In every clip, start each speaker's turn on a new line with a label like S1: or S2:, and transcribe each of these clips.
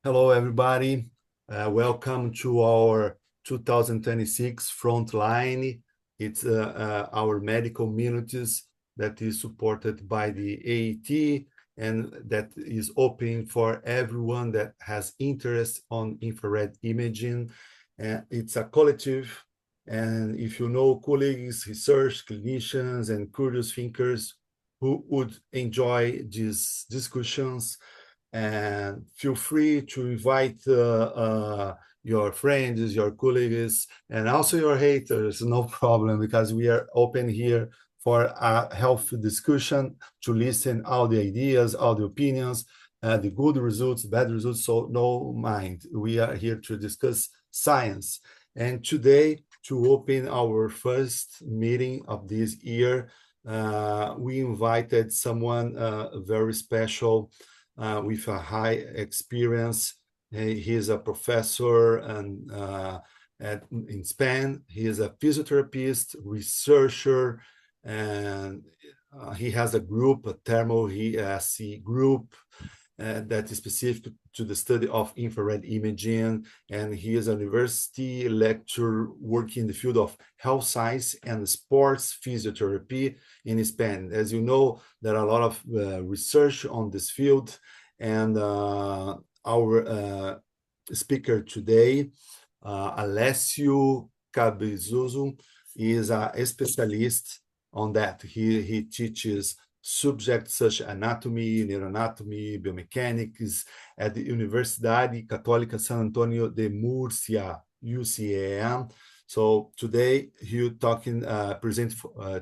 S1: Hello, everybody. Welcome to our 2026 Frontline. It's our medical minutes that is supported by the AET and that is open for everyone that has interest on infrared imaging. It's a collective, and if you know colleagues, research, clinicians, and curious thinkers who would enjoy these discussions, and feel free to invite your friends, your colleagues, and also your haters, no problem, because we are open here for a healthy discussion to listen all the ideas, all the opinions, the good results, bad results, so no mind. We are here to discuss science. And today, to open our first meeting of this year, we invited someone very special, with a high experience. He is a professor in Spain. He is a physiotherapist, researcher, and he has a group, a ThermHeSc group, that is specific to the study of infrared imaging, and he is a university lecturer working in the field of health science and sports physiotherapy in Spain. As you know, there are a lot of research on this field, and our speaker today, Alessio Cabizosu, is a specialist on that. He teaches subjects such as anatomy, neuroanatomy, biomechanics at the Universidade Católica San Antonio de Murcia, UCAM. So today he present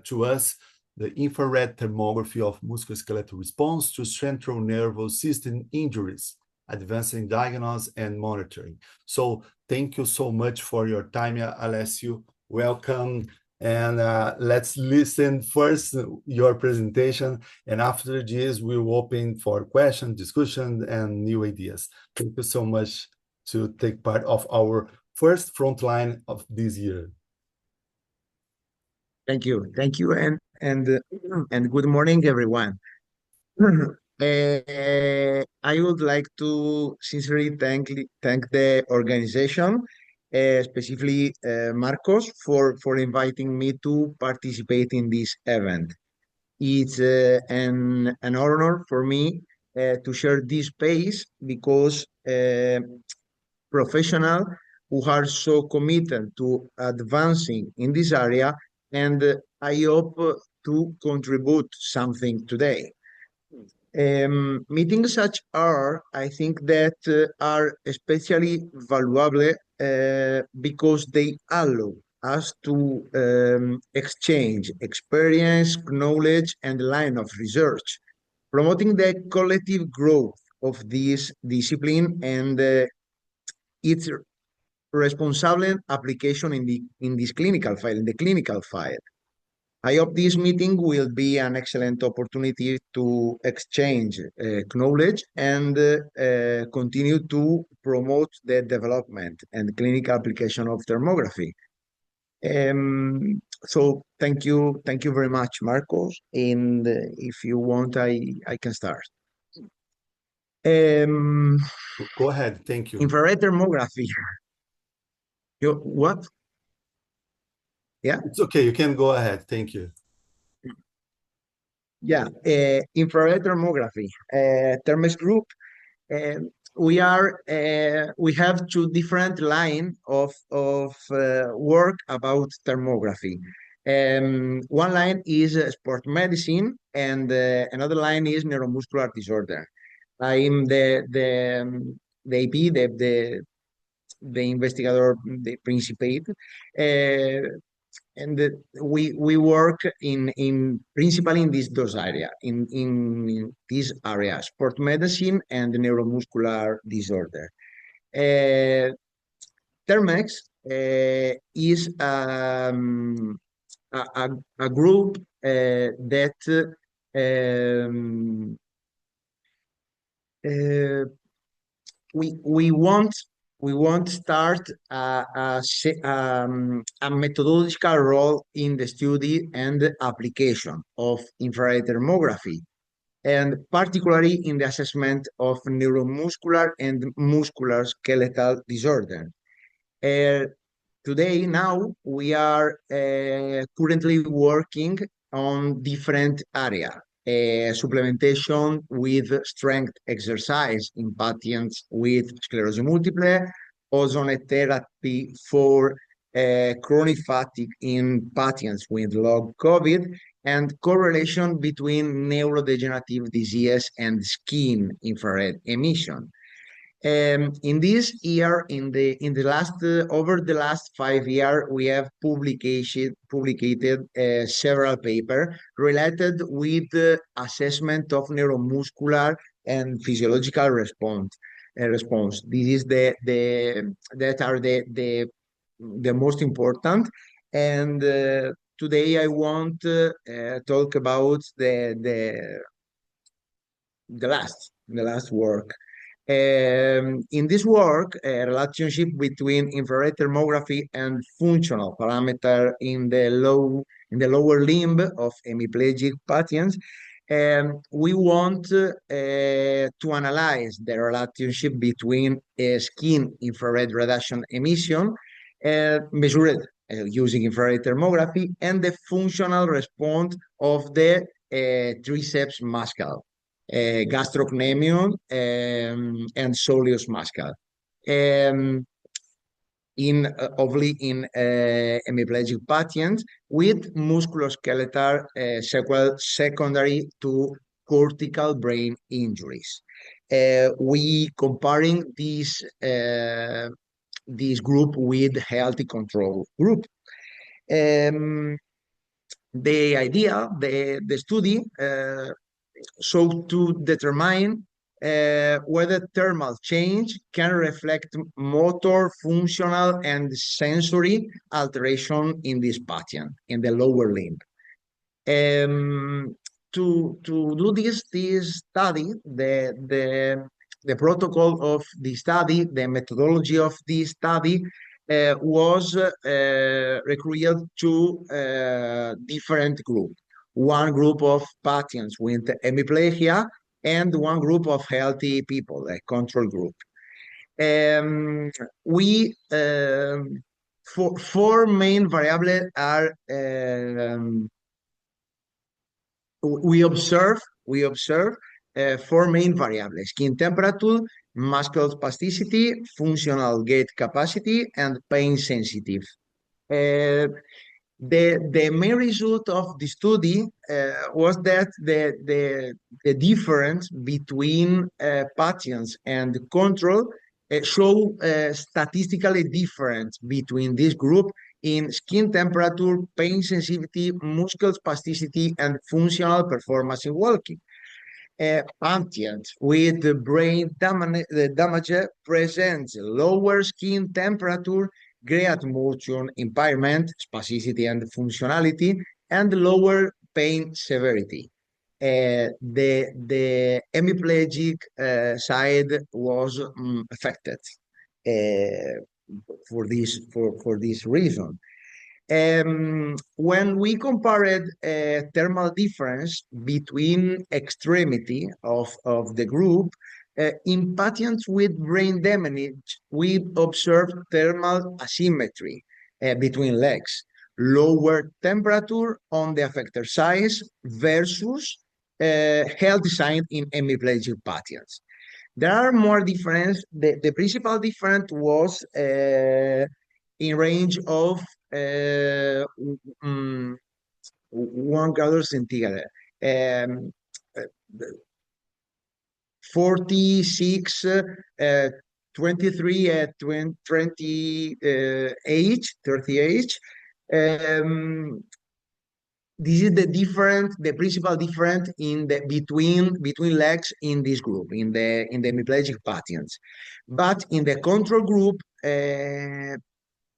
S1: to us the infrared thermography of musculoskeletal response to central nervous system injuries, advancing diagnosis and monitoring. So thank you so much for your time, Alessio. Welcome. And let's listen first your presentation, and after this we'll open for questions, discussion, and new ideas. Thank you so much to take part of our first Frontline of this year.
S2: Thank you, and good morning, everyone. I would like to sincerely thank the organization, specifically Marcos, for inviting me to participate in this event. It's an honor for me to share this space because professionals who are so committed to advancing in this area, and I hope to contribute something today. Meetings such are, I think that are especially valuable because they allow us to exchange experience, knowledge, and line of research, promoting the collective growth of this discipline and its responsible application in this clinical file. I hope this meeting will be an excellent opportunity to exchange knowledge and continue to promote the development and clinical application of thermography. So thank you very much, Marcos. And if you want, I can start.
S1: Go ahead. Thank you.
S2: Infrared thermography. What? Yeah,
S1: it's okay. You can go ahead. Thank you.
S2: Yeah, infrared thermography, ThermHeSc group. We have two different line of work about thermography. One line is sport medicine, and another line is neuromuscular disorder. I'm the AP, the investigator, the principate, and we work in principally in those area in this area, sport medicine and neuromuscular disorder. ThermHeSc is a group that we want to start a methodological role in the study and application of infrared thermography. and particularly in the assessment of neuromuscular and muscular skeletal disorder. Uh, Today, now, we are currently working on different area. Supplementation with strength exercise in patients with sclerosis multiple, ozone therapy for chronic fatigue in patients with long COVID, and correlation between neurodegenerative disease and skin infrared emission. In this year, in the last over the last 5 years, we have publicated several papers related with the assessment of neuromuscular and physiological response. This is the that are the most important. And today I want to talk about the last work. In this work, a relationship between infrared thermography and functional parameter in the lower limb of hemiplegic patients, we want to analyze the relationship between skin infrared radiation emission measured using infrared thermography and the functional response of the triceps muscle, gastrocnemion, and soleus muscle. In hemiplegic patients with musculoskeletal sequelae secondary to cortical brain injuries. We comparing this group with healthy control group. The idea, the study, so to determine whether thermal change can reflect motor, functional, and sensory alteration in this patient, in the lower limb. To do this study, the protocol of the study, the methodology of the study was recruited to different groups. One group of patients with hemiplegia and one group of healthy people, a control group. Four main variables are we observe four main variables: skin temperature, muscle spasticity, functional gait capacity, and pain sensitive. The main result of the study was that the difference between patients and control show statistically difference between this group in skin temperature, pain sensitivity, muscle spasticity, and functional performance in walking. Patients with brain damage presents lower skin temperature, great motion impairment, spasticity, and functionality, and lower pain severity. The hemiplegic side was affected for this reason. When we compared thermal difference between extremity of the group, in patients with brain damage, we observed thermal asymmetry between legs, lower temperature on the affected side versus healthy side in hemiplegic patients. There are more difference. The principal difference was in range of 1 grader centigrade. 46, 23, 20 age, 30 age. This is the principal difference in the between legs in this group, in the hemiplegic patients. But in the control group,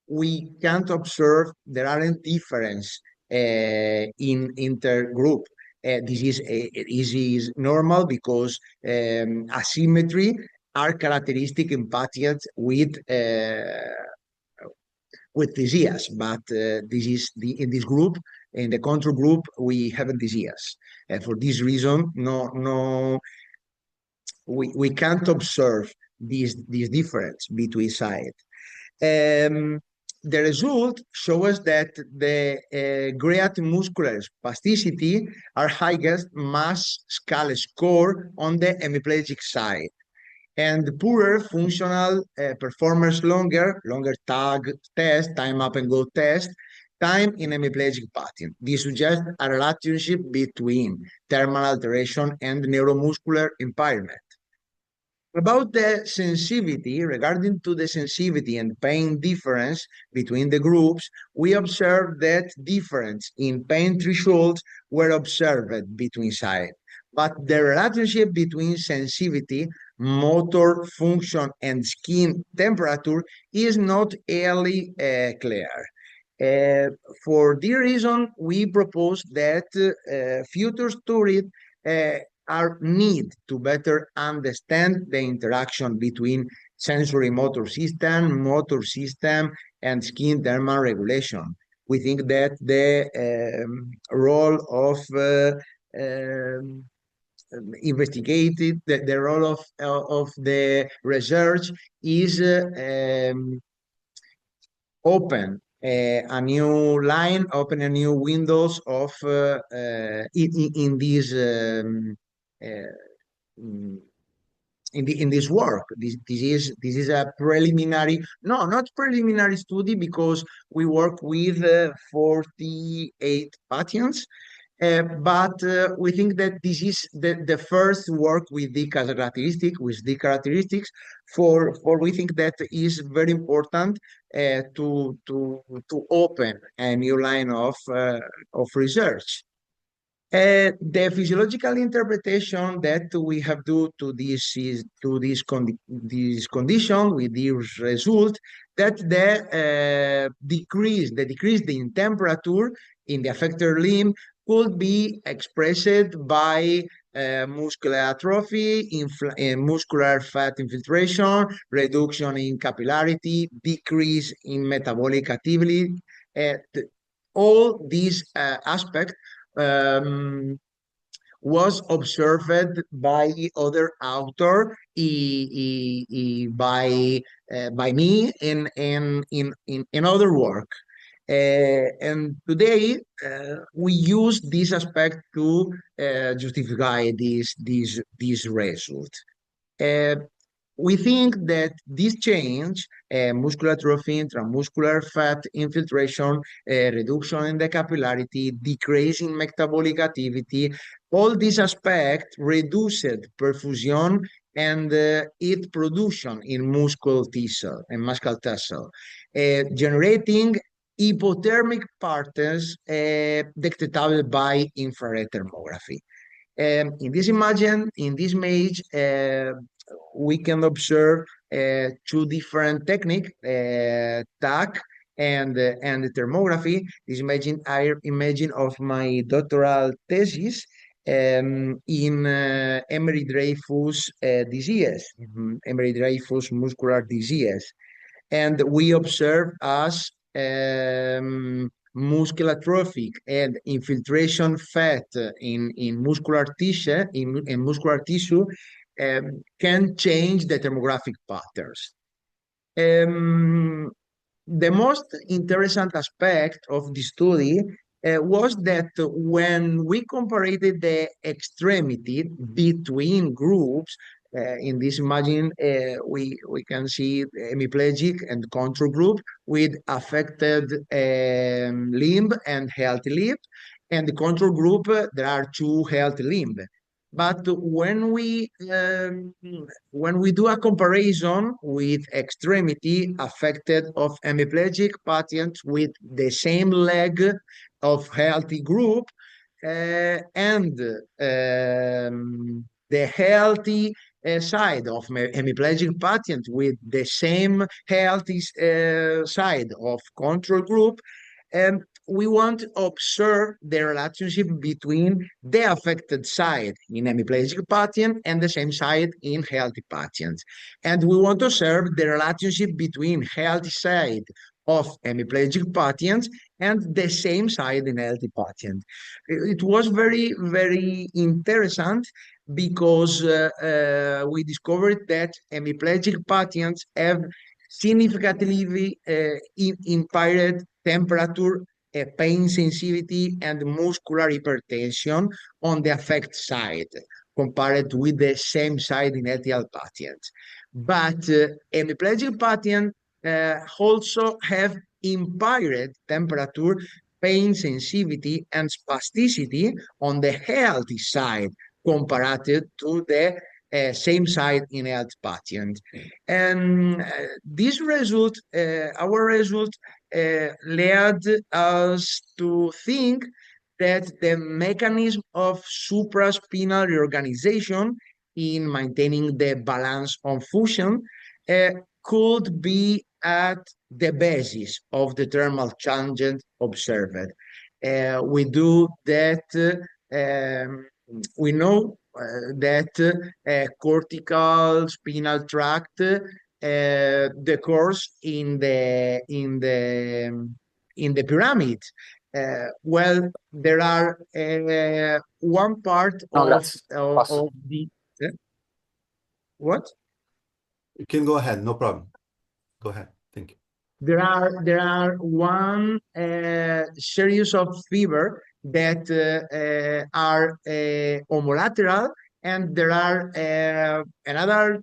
S2: we can't observe there aren't difference in intergroup. This is normal because asymmetry are characteristic in patients with disease, but this is in this group In the control group, we have disease. And for this reason, we can't observe this difference between sides. The result shows that the great muscular spasticity are highest mass scale score on the hemiplegic side, and poorer functional performers longer tag test, time up and go test, time in hemiplegic pattern. This suggests a relationship between thermal alteration and neuromuscular impairment. About the sensitivity, regarding to the sensitivity and pain difference between the groups, we observed that difference in pain thresholds were observed between sides. But the relationship between sensitivity, motor function, and skin temperature is not really clear. For this reason, we propose that future studies are need to better understand the interaction between sensory motor system, and skin thermal regulation. We think that the role of investigated, the role of the research is open a new line, open a new windows of in this in this work. This is a preliminary, no, not preliminary study, because we work with 48 patients. But we think that this is the first work with the characteristics. For we think that is very important to open a new line of research. The physiological interpretation that we have due to this condition with this result, that the decrease in temperature in the affected limb could be expressed by muscular atrophy, muscular fat infiltration, reduction in capillarity, decrease in metabolic activity. All these aspects was observed by other author, by me in other work. And today we use this aspect to justify this result. We think that this change, muscular atrophy, intramuscular fat infiltration, reduction in the capillarity, decrease in metabolic activity, all these aspects reduced perfusion and its production in muscle tissue and muscle tissue, generating hypothermic patterns detectable by infrared thermography. In this image, we can observe two different techniques, TAC and thermography. This imaging of my doctoral thesis in Emery-Dreifuss disease, Emery-Dreifuss muscular disease. And we observe as muscular atrophic and infiltration fat in muscular tissue can change the thermographic patterns. The most interesting aspect of the study was that when we compared the extremity between groups, in this imagine, we can see hemiplegic and control group with affected limb and healthy limb, and the control group, there are two healthy limb. But when we do a comparison with extremity affected of hemiplegic patients with the same leg of healthy group, and the healthy side of hemiplegic patient with the same healthy side of control group, we want to observe the relationship between the affected side in hemiplegic patient and the same side in healthy patients. And we want to observe the relationship between healthy side of hemiplegic patients and the same side in healthy patients. It was very, very interesting because we discovered that hemiplegic patients have significantly impaired temperature, pain sensitivity, and muscular hypertension on the affect side compared with the same side in healthy patients. But hemiplegic patients also have impaired temperature, pain sensitivity, and spasticity on the healthy side compared to the same side in health patients. And this result, our result, led us to think that the mechanism of supraspinal reorganization in maintaining the balance on fusion uh, could be at the basis of the thermal changes observed. We do that, we know that cortical spinal tract the course in the pyramid. Well, there are one part
S1: No,
S2: of the what?
S1: you can go ahead, no problem. Go ahead. Thank you.
S2: There are one series of fever that are homolateral, and there are another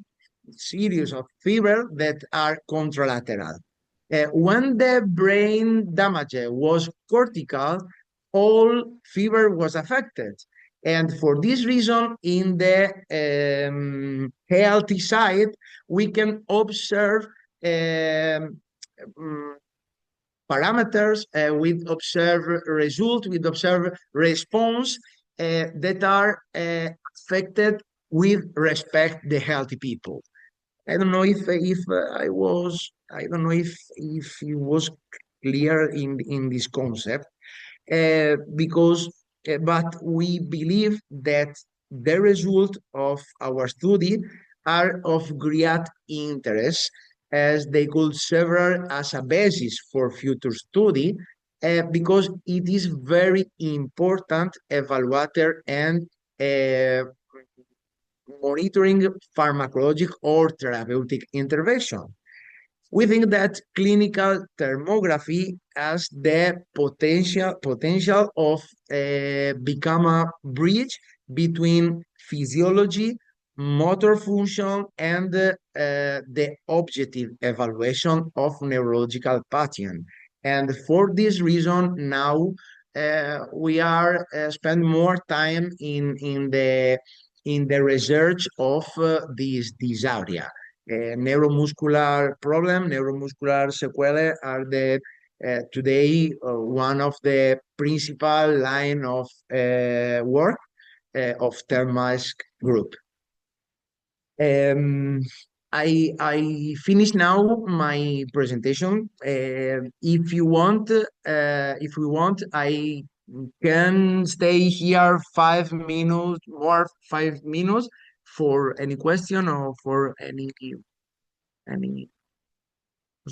S2: series of fever that are contralateral. When the brain damage was cortical, all fever was affected. And for this reason, in the healthy side, we can observe um, parameters, we observe result, we observe response that are affected with respect the healthy people. I don't know if I don't know if it was clear in this concept, because but we believe that the result of our study are of great interest as they could serve as a basis for future study, because it is very important evaluator and uh, monitoring pharmacologic or therapeutic intervention. We think that clinical thermography has the potential of become a bridge between physiology, motor function, and the objective evaluation of neurological pattern. And for this reason, now we are spend more time in the research of this area. Neuromuscular problem, neuromuscular sequelae are the today one of the principal line of work of ThermHeSc group. I finish now my presentation. If we want, I can stay here 5 minutes more, 5 minutes for any question or for any. I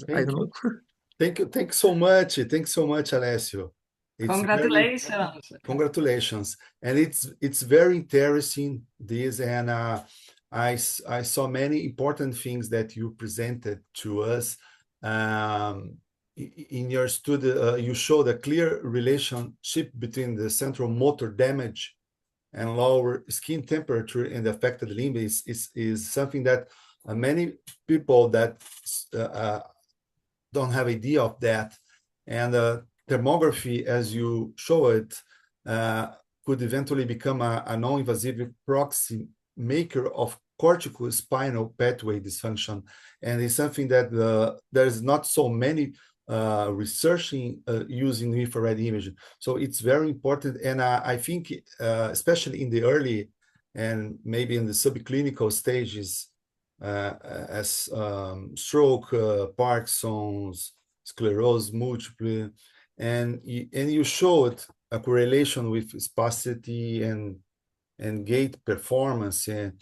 S1: Thank
S2: don't
S1: you.
S2: know.
S1: Thank you. Thanks so much. Thanks so much, Alessio. It's very congratulations, and it's very interesting this, and I saw many important things that you presented to us. In your study, you showed a clear relationship between the central motor damage and lower skin temperature in the affected limb is something that many people that don't have idea of that. And thermography, as you show it, could eventually become a non-invasive proxy maker of cortical spinal pathway dysfunction. And it's something that there's not so many researching using infrared imaging. So it's very important. And I think, especially in the early and maybe in the subclinical stages, as stroke, Parkinson's, sclerosis multiple, and you showed a correlation with spasticity and gait performance. And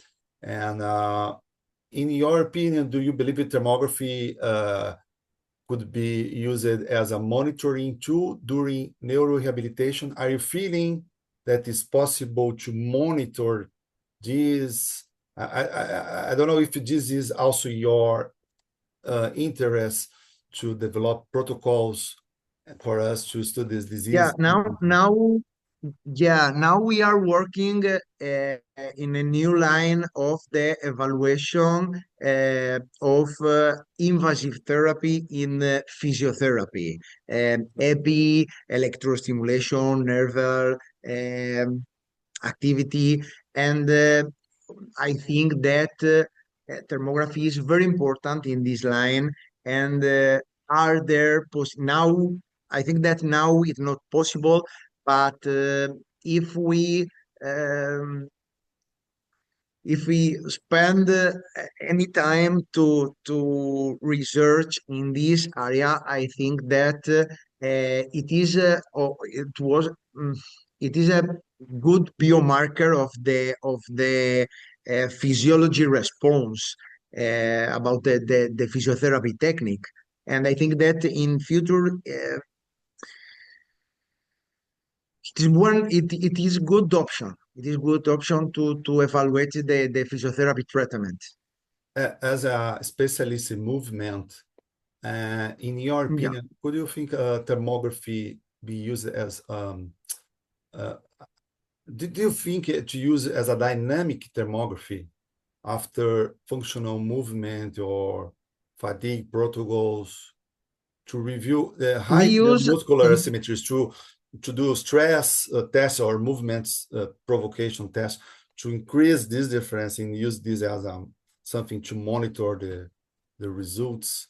S1: in your opinion, do you believe that thermography could be used as a monitoring tool during neurorehabilitation? Are you feeling that it's possible to monitor this? I don't know if this is also your interest to develop protocols for us to study this
S2: Yeah,
S1: disease.
S2: now we are working in a new line of the evaluation of invasive therapy in physiotherapy, epi, electrostimulation, nerval activity, and I think that thermography is very important in this line. And are there now? I think that now it's not possible, but um, if we spend any time to research in this area, I think that it is it was it is a good biomarker of the physiology response about the physiotherapy technique. And I think that in future it is good option. It is good option to evaluate the physiotherapy treatment.
S1: As a specialist in movement, in your
S2: Yeah.
S1: opinion, could you think thermography be used as uh, do you think to use as a dynamic thermography after functional movement or fatigue protocols to review the
S2: We
S1: high
S2: use
S1: neuromuscular
S2: in
S1: asymmetries to do stress tests or movements provocation tests to increase this difference and use this as something to monitor the results?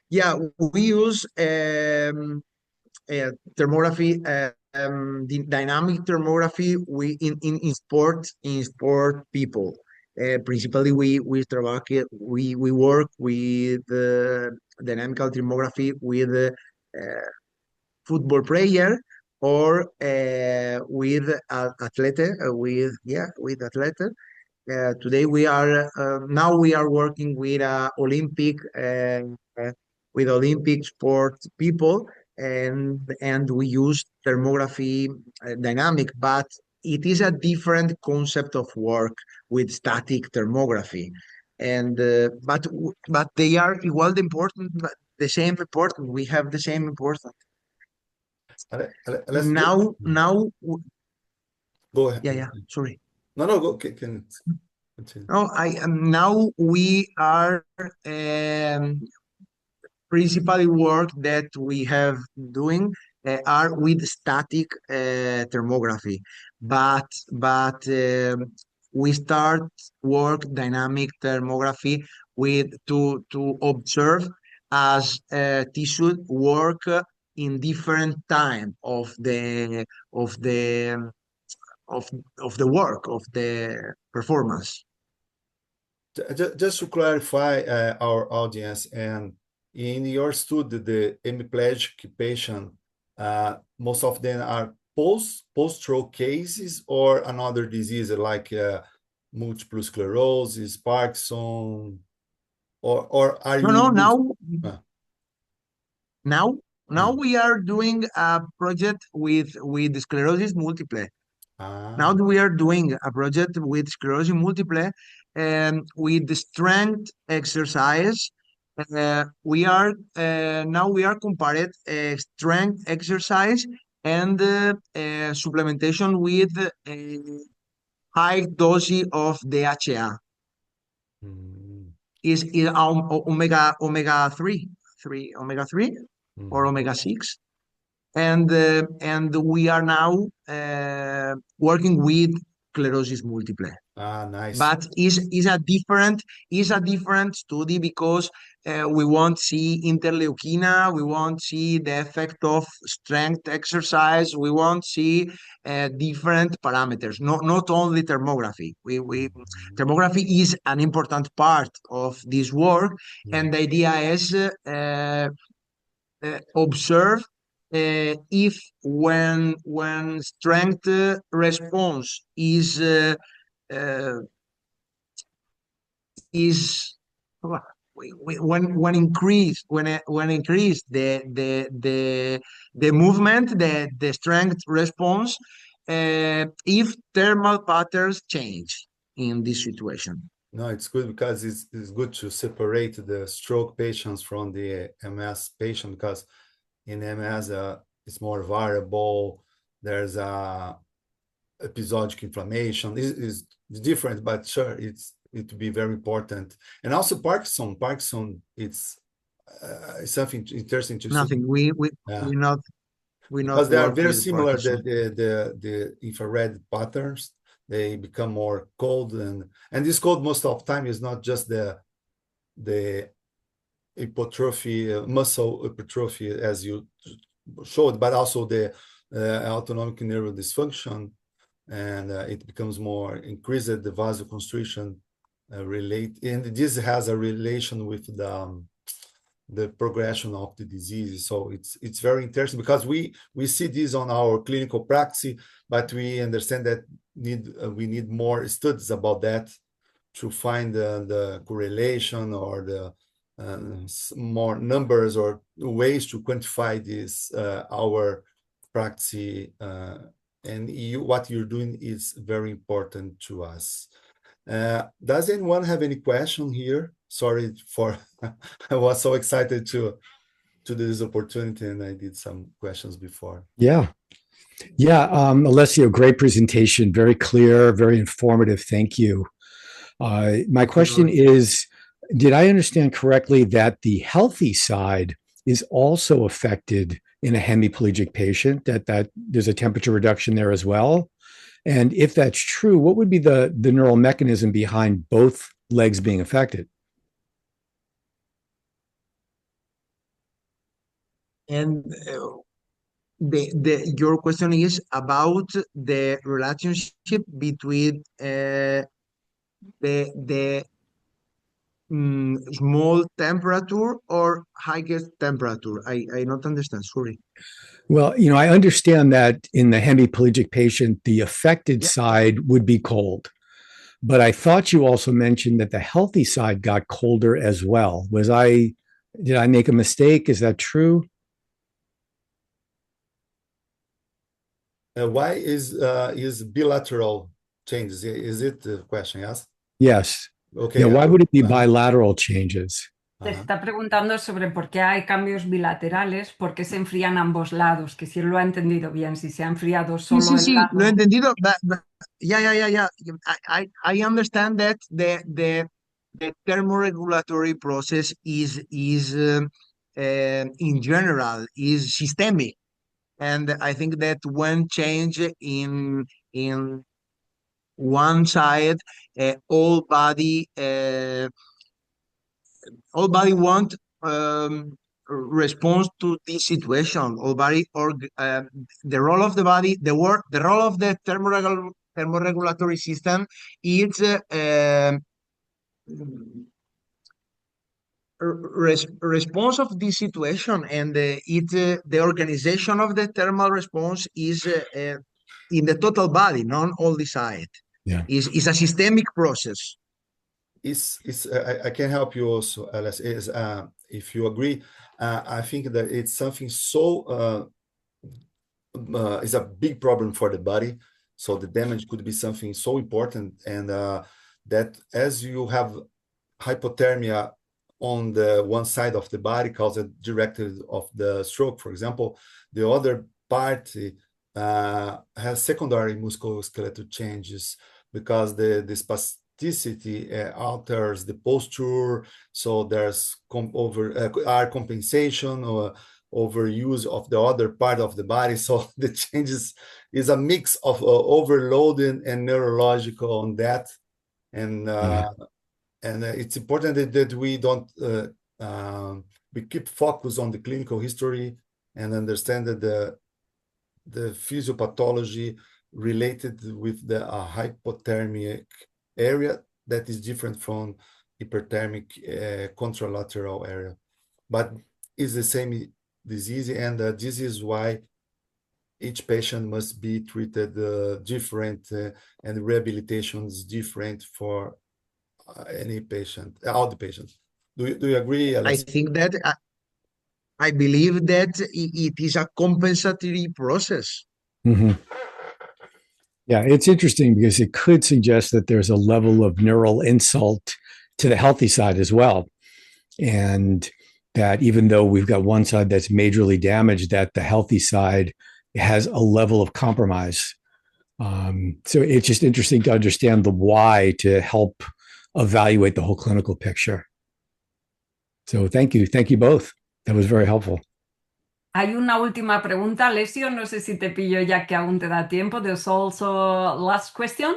S2: yeah we use thermography, the dynamic thermography in sport people. Principally, we work with dynamical thermography with football player or with athlete with athlete. Today we are now we are working with Olympic sport people, and we use thermography dynamic, but it is a different concept of work with static thermography, and but they are equal important, but the same important. We have the same important.
S1: Let's go.
S2: Now,
S1: Go ahead.
S2: yeah, yeah. Sorry.
S1: No, no, go. Can continue.
S2: No, I am now we are principally work that we have doing are with static thermography, but we start work dynamic thermography with to observe as tissue work in different time of the of of the work of the performance.
S1: Just to clarify our audience, and in your study, the hemiplegic patient, most of them are post-stroke cases or another disease like multiple sclerosis, Parkinson, or are
S2: No, no,
S1: you? Uh,
S2: now now
S1: mm.
S2: we are doing a project with sclerosis multiple. Now
S1: Ah,
S2: we are doing a project with sclerosis multiple and with the strength exercise. We are now we are compared strength exercise and supplementation with high dose of DHA
S1: mm,
S2: is omega 3 omega 3 or
S1: mm.
S2: omega 6, and we are now working with sclerosis multiple,
S1: Ah, nice.
S2: but is a different study because we won't see interleukina, we won't see the effect of strength exercise, we won't see different parameters, not only thermography. We
S1: Mm,
S2: thermography is an important part of this work,
S1: mm.
S2: and the idea is observe if when strength response uh, is when increase the movement, the strength response, if thermal patterns change in this situation.
S1: No, it's good because it's good to separate the stroke patients from the MS patient, because in MS it's more variable. There's a episodic inflammation. Is different, but sure, it would be very important. And also Parkinson, it's something interesting to see.
S2: Nothing. We not
S1: Because they are
S2: work
S1: very
S2: with
S1: similar,
S2: Parkinson.
S1: the infrared patterns. They become more cold, and this cold most of the time is not just the hypertrophy, muscle hypertrophy as you showed, but also the autonomic nerve dysfunction, and it becomes more increased the vasoconstriction relate, and this has a relation with the progression of the disease. So it's very interesting, because we see this on our clinical practice, but we understand that we need more studies about that to find the correlation or the more numbers or ways to quantify this our practice. And what you're doing is very important to us. Does anyone have any question here? Sorry for I was so excited to do this opportunity, and I did some questions before.
S3: Yeah. Alessio, great presentation, very clear, very informative. Thank you. My question is, did I understand correctly that the healthy side is also affected in a hemiplegic patient, that there's a temperature reduction there as well? And if that's true, what would be the neural mechanism behind both legs being affected?
S2: And your question is about the relationship between the small temperature or highest temperature. I don't understand. Sorry.
S3: Well, I understand that in the hemiplegic patient, the affected side would be cold. But I thought you also mentioned that the healthy side got colder as well. Did I make a mistake? Is that true?
S1: Why is bilateral changes? Is it the question? Yes.
S3: Yes.
S1: Okay.
S3: Yeah, why would it be bilateral changes?
S4: Te está preguntando sobre por qué hay cambios bilaterales, por qué se enfrían ambos lados, que si él lo ha entendido bien, si se ha enfriado solo
S2: Sí,
S4: el lado.
S2: lo he entendido. Yeah. I understand that the thermoregulatory process is in general is systemic, and I think that when change in one side, all body want response to this situation. All body or the role of the body, the role of the thermoregulatory system is response of this situation, and the organization of the thermal response is in the total body, not only side.
S3: Yeah,
S2: is a systemic process.
S1: I can help you also, Alice. If you agree, I think that it's something so is a big problem for the body. So the damage could be something so important, and that as you have hypothermia on the one side of the body caused directly of the stroke, for example, the other part has secondary musculoskeletal changes, because the spasticity alters the posture. So there's compensation or overuse of the other part of the body. So the changes is a mix of overloading and neurological on that. And it's important that we don't we keep focus on the clinical history and understand that the physiopathology related with the hypothermic area that is different from hyperthermic contralateral area, but it's the same disease, and this is why each patient must be treated different, and rehabilitation is different for any patient, all the patients. Do you agree,
S2: I
S1: Alessio?
S2: think that I believe that it is a compensatory process.
S3: Mhm. Yeah, it's interesting because it could suggest that there's a level of neural insult to the healthy side as well. And that even though we've got one side that's majorly damaged, that the healthy side has a level of compromise. So it's just interesting to understand the why to help evaluate the whole clinical picture. So thank you. Thank you both. That was very helpful.
S4: Hay una última pregunta, Alessio. No sé si te pillo ya que aún te da tiempo. There's also last question.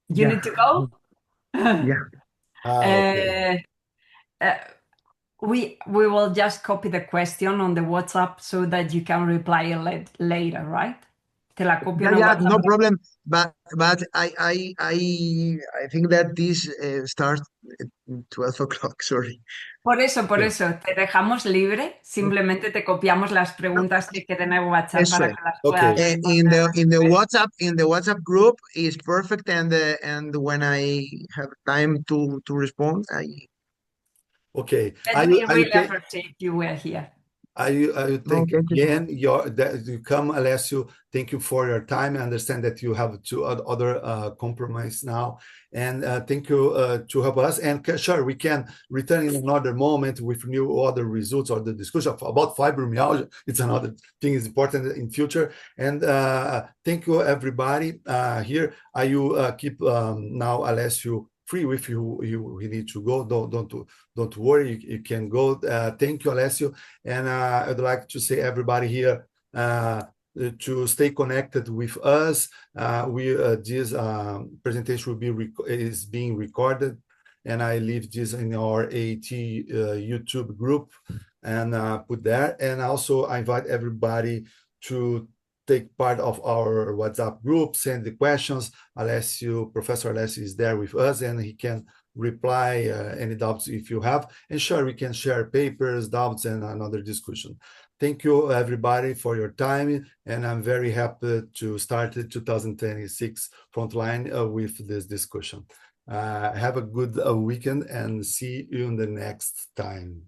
S4: You need to go?
S2: Yeah.
S1: Okay.
S4: We will just copy the question on the WhatsApp so that you can reply later, right? Te la copio en el
S2: Yeah, no
S4: WhatsApp.
S2: problem. But I think that this starts at 12 o'clock. Sorry.
S4: Por eso, te dejamos libre. Simplemente te copiamos las preguntas que queden en WhatsApp
S2: Eso
S4: para
S2: es.
S4: que las
S1: Okay.
S4: puedas responder.
S2: In the WhatsApp group is perfect, and when I have time to respond,
S1: Okay.
S4: But we really appreciate you were here.
S1: I thank
S2: thank you.
S1: again that you come, Alessio. Thank you for your time. I understand that you have two other compromise now, and thank you to help us. And sure, we can return in another moment with new other results or the discussion about fibromyalgia. It's another thing is important in future. And thank you everybody here. You keep now, Alessio, free if you need to go. Don't worry, you can go. Thank you, Alessio. And I'd like to say everybody here to stay connected with us. This presentation is being recorded, and I leave this in our AT YouTube group and put there. And also I invite everybody to take part of our WhatsApp group, send the questions. Professor Alessio is there with us, and he can reply any doubts if you have. And sure, we can share papers, doubts, and another discussion. Thank you, everybody, for your time. And I'm very happy to start the 2026 Frontline with this discussion. Have a good weekend and see you in the next time.